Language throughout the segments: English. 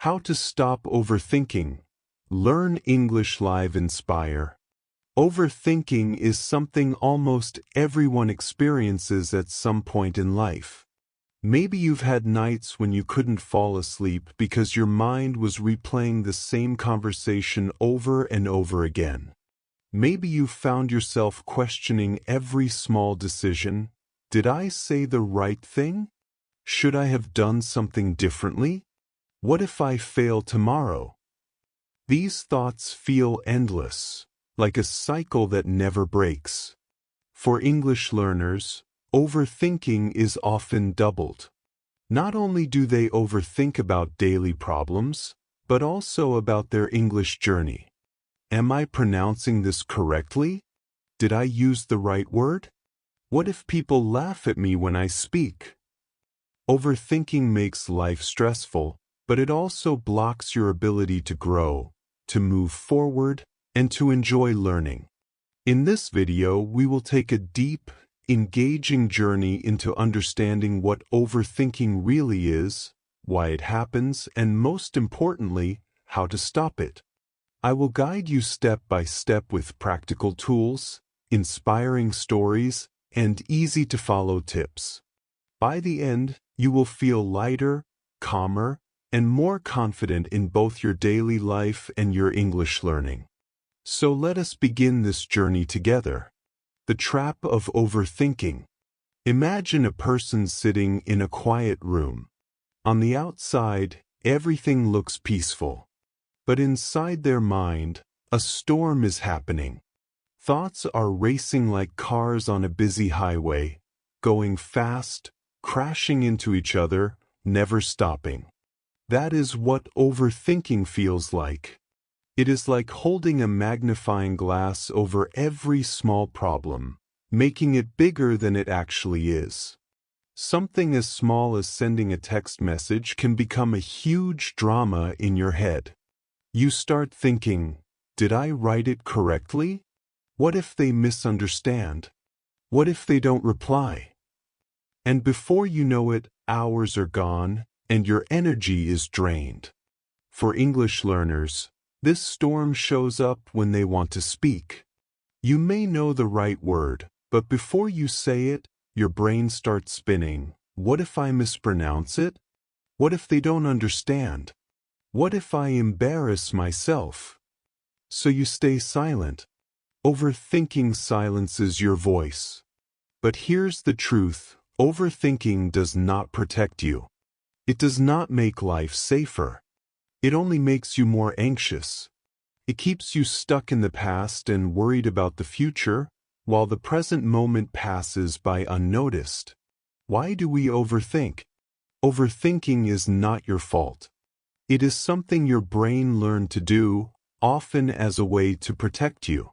How to stop overthinking. Learn English Live Inspire. Overthinking is something almost everyone experiences at some point in life. Maybe you've had nights when you couldn't fall asleep because your mind was replaying the same conversation over and over again. Maybe you found yourself questioning every small decision. Did I say the right thing? Should I have done something differently? What if I fail tomorrow? These thoughts feel endless, like a cycle that never breaks. For English learners, overthinking is often doubled. Not only do they overthink about daily problems, but also about their English journey. Am I pronouncing this correctly? Did I use the right word? What if people laugh at me when I speak? Overthinking makes life stressful, but it also blocks your ability to grow, to move forward, and to enjoy learning. In this video, we will take a deep, engaging journey into understanding what overthinking really is, why it happens, and most importantly, how to stop it. I will guide you step by step with practical tools, inspiring stories, and easy-to-follow tips. By the end, you will feel lighter, calmer, and more confident in both your daily life and your English learning. So let us begin this journey together. The trap of overthinking. Imagine a person sitting in a quiet room. On the outside, everything looks peaceful. But inside their mind, a storm is happening. Thoughts are racing like cars on a busy highway, going fast, crashing into each other, never stopping. That is what overthinking feels like. It is like holding a magnifying glass over every small problem, making it bigger than it actually is. Something as small as sending a text message can become a huge drama in your head. You start thinking, did I write it correctly? What if they misunderstand? What if they don't reply? And before you know it, hours are gone, and your energy is drained. For English learners, this storm shows up when they want to speak. You may know the right word, but before you say it, your brain starts spinning. What if I mispronounce it? What if they don't understand? What if I embarrass myself? So you stay silent. Overthinking silences your voice. But here's the truth. Overthinking does not protect you. It does not make life safer. It only makes you more anxious. It keeps you stuck in the past and worried about the future, while the present moment passes by unnoticed. Why do we overthink? Overthinking is not your fault. It is something your brain learned to do, often as a way to protect you.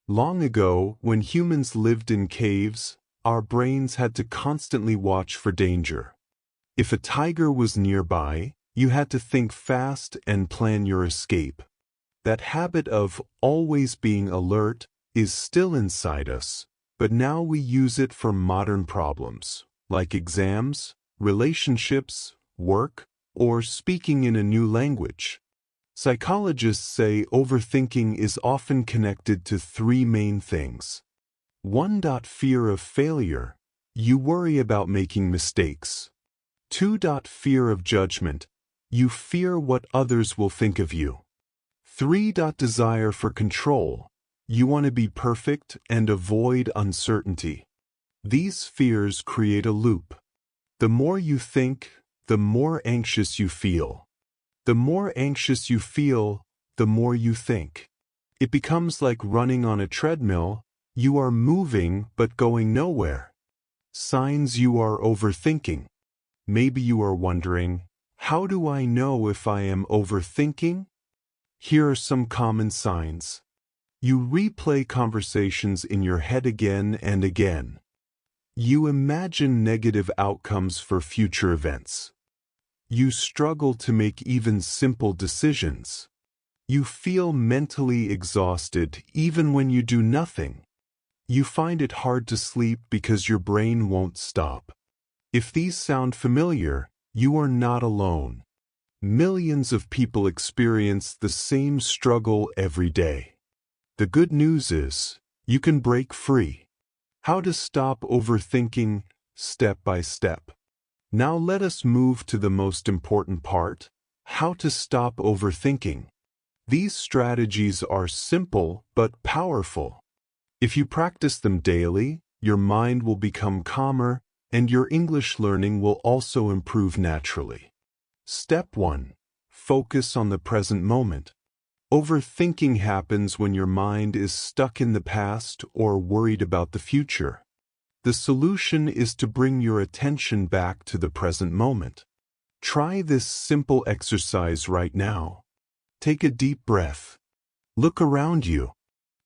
Long ago, when humans lived in caves, our brains had to constantly watch for danger. If a tiger was nearby, you had to think fast and plan your escape. That habit of always being alert is still inside us, but now we use it for modern problems, like exams, relationships, work, or speaking in a new language. Psychologists say overthinking is often connected to three main things. 1. Fear of failure. You worry about making mistakes. 2. Fear of judgment. You fear what others will think of you. 3. Desire for control. You want to be perfect and avoid uncertainty. These fears create a loop. The more you think, the more anxious you feel. The more anxious you feel, the more you think. It becomes like running on a treadmill. You are moving but going nowhere. Signs you are overthinking. Maybe you are wondering, how do I know if I am overthinking? Here are some common signs. You replay conversations in your head again and again. You imagine negative outcomes for future events. You struggle to make even simple decisions. You feel mentally exhausted even when you do nothing. You find it hard to sleep because your brain won't stop. If these sound familiar, you are not alone. Millions of people experience the same struggle every day. The good news is, you can break free. How to stop overthinking, step by step. Now let us move to the most important part, how to stop overthinking. These strategies are simple but powerful. If you practice them daily, your mind will become calmer, and your English learning will also improve naturally. Step 1. Focus on the present moment. Overthinking happens when your mind is stuck in the past or worried about the future. The solution is to bring your attention back to the present moment. Try this simple exercise right now. Take a deep breath. Look around you.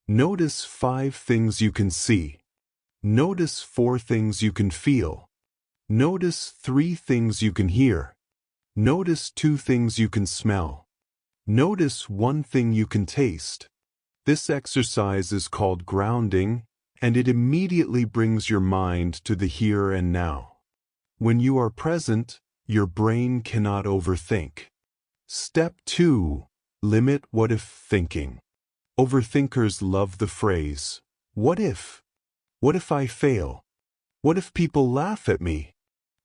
Notice 5 things you can see. Notice 4 things you can feel. Notice 3 things you can hear. Notice 2 things you can smell. Notice 1 thing you can taste. This exercise is called grounding, and it immediately brings your mind to the here and now. When you are present, your brain cannot overthink. Step 2. Limit what-if thinking. Overthinkers love the phrase, "What if? What if I fail? What if people laugh at me?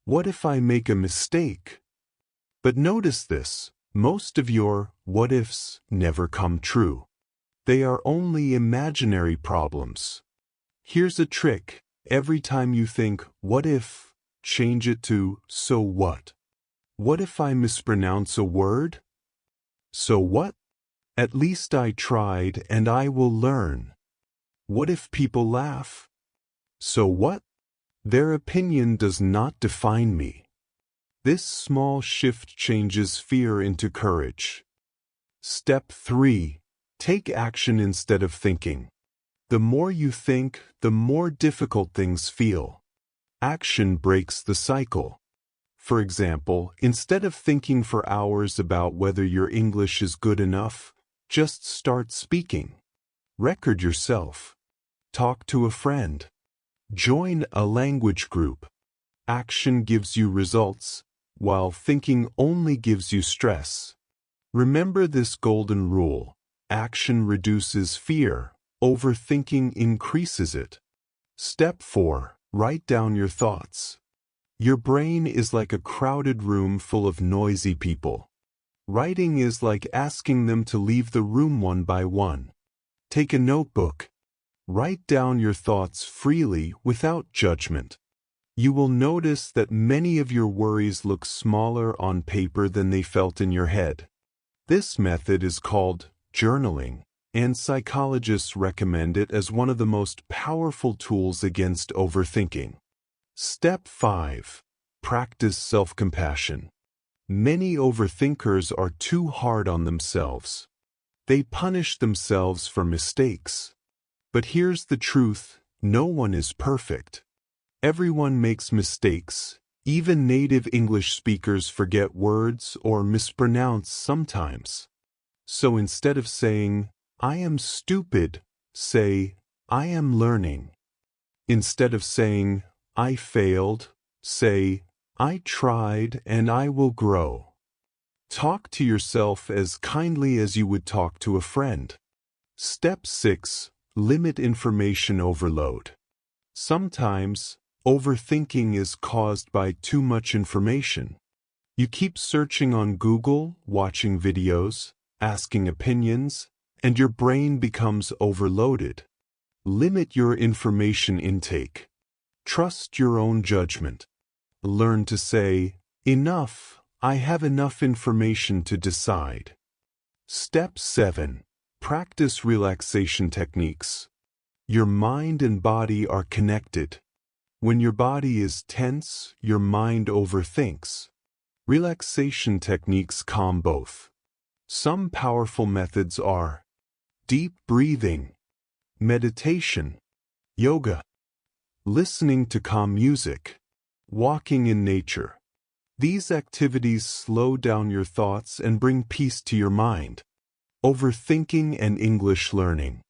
What if I make a mistake?" But notice this, most of your what-ifs never come true. They are only imaginary problems. Here's a trick. Every time you think, "What if?" change it to, "So what? What if I mispronounce a word? So what? At least I tried and I will learn. What if people laugh? So what? Their opinion does not define me." This small shift changes fear into courage. Step 3. Take action instead of thinking. The more you think, the more difficult things feel. Action breaks the cycle. For example, instead of thinking for hours about whether your English is good enough, just start speaking. Record yourself. Talk to a friend. Join a language group. Action gives you results, while thinking only gives you stress. Remember this golden rule: action reduces fear, overthinking increases it. Step 4. Write down your thoughts. Your brain is like a crowded room full of noisy people. Writing is like asking them to leave the room one by one. Take a notebook. Write down your thoughts freely without judgment. You will notice that many of your worries look smaller on paper than they felt in your head. This method is called journaling, and psychologists recommend it as one of the most powerful tools against overthinking. Step 5. Practice self-compassion. Many overthinkers are too hard on themselves. They punish themselves for mistakes. But here's the truth: no one is perfect. Everyone makes mistakes. Even native English speakers forget words or mispronounce sometimes. So instead of saying, "I am stupid," say, "I am learning." Instead of saying, "I failed," say, "I tried and I will grow." Talk to yourself as kindly as you would talk to a friend. Step 6. Limit information overload. Sometimes, overthinking is caused by too much information. You keep searching on Google, watching videos, asking opinions, and your brain becomes overloaded. Limit your information intake. Trust your own judgment. Learn to say, "Enough, I have enough information to decide." Step 7. Practice relaxation techniques. Your mind and body are connected. When your body is tense, your mind overthinks. Relaxation techniques calm both. Some powerful methods are deep breathing, meditation, yoga, listening to calm music, walking in nature. These activities slow down your thoughts and bring peace to your mind. Overthinking and English learning.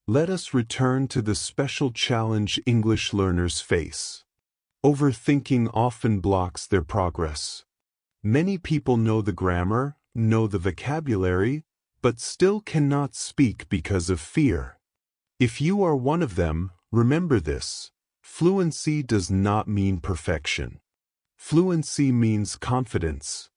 Let us return to the special challenge English learners face. Overthinking often blocks their progress. Many people know the grammar, know the vocabulary, but still cannot speak because of fear. If you are one of them, remember this. Fluency does not mean perfection. Fluency means confidence.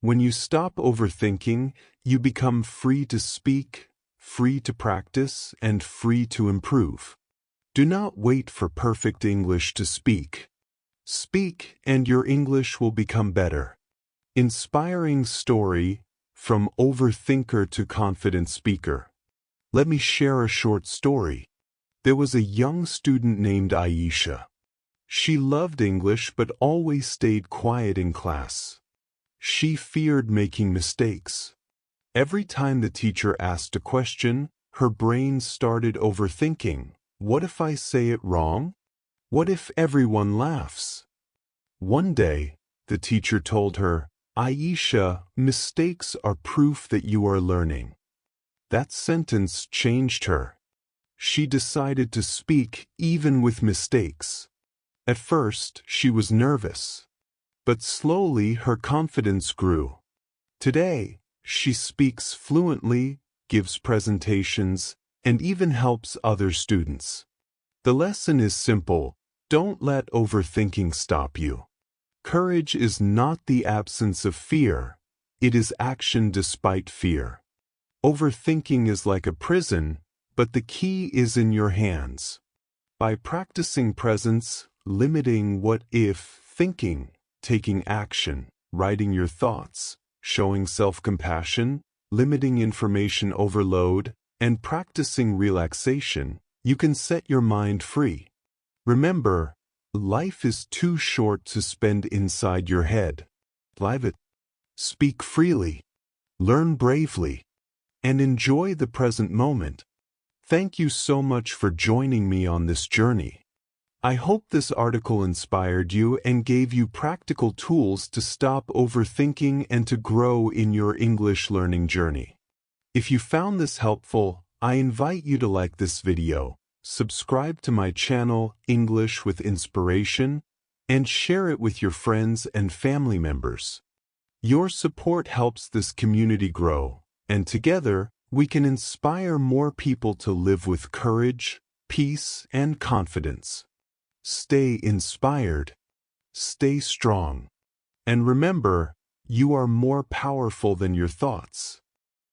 When you stop overthinking, you become free to speak, free to practice, and free to improve. Do not wait for perfect English to speak. Speak, and your English will become better. Inspiring story, from overthinker to confident speaker. Let me share a short story. There was a young student named Aisha. She loved English but always stayed quiet in class. She feared making mistakes. Every time the teacher asked a question, her brain started overthinking. What if I say it wrong? What if everyone laughs? One day, the teacher told her, Aisha, mistakes are proof that you are learning. That sentence changed her. She decided to speak even with mistakes. At first, she was nervous. But slowly her confidence grew. Today, she speaks fluently, gives presentations, and even helps other students. The lesson is simple. Don't let overthinking stop you. Courage is not the absence of fear. It is action despite fear. Overthinking is like a prison, but the key is in your hands. By practicing presence, limiting what-if thinking, taking action, writing your thoughts, showing self-compassion, limiting information overload, and practicing relaxation, you can set your mind free. Remember, life is too short to spend inside your head. Live it. Speak freely. Learn bravely. And enjoy the present moment. Thank you so much for joining me on this journey. I hope this article inspired you and gave you practical tools to stop overthinking and to grow in your English learning journey. If you found this helpful, I invite you to like this video, subscribe to my channel, English with Inspiration, and share it with your friends and family members. Your support helps this community grow, and together, we can inspire more people to live with courage, peace, and confidence. Stay inspired, stay strong, and remember, you are more powerful than your thoughts.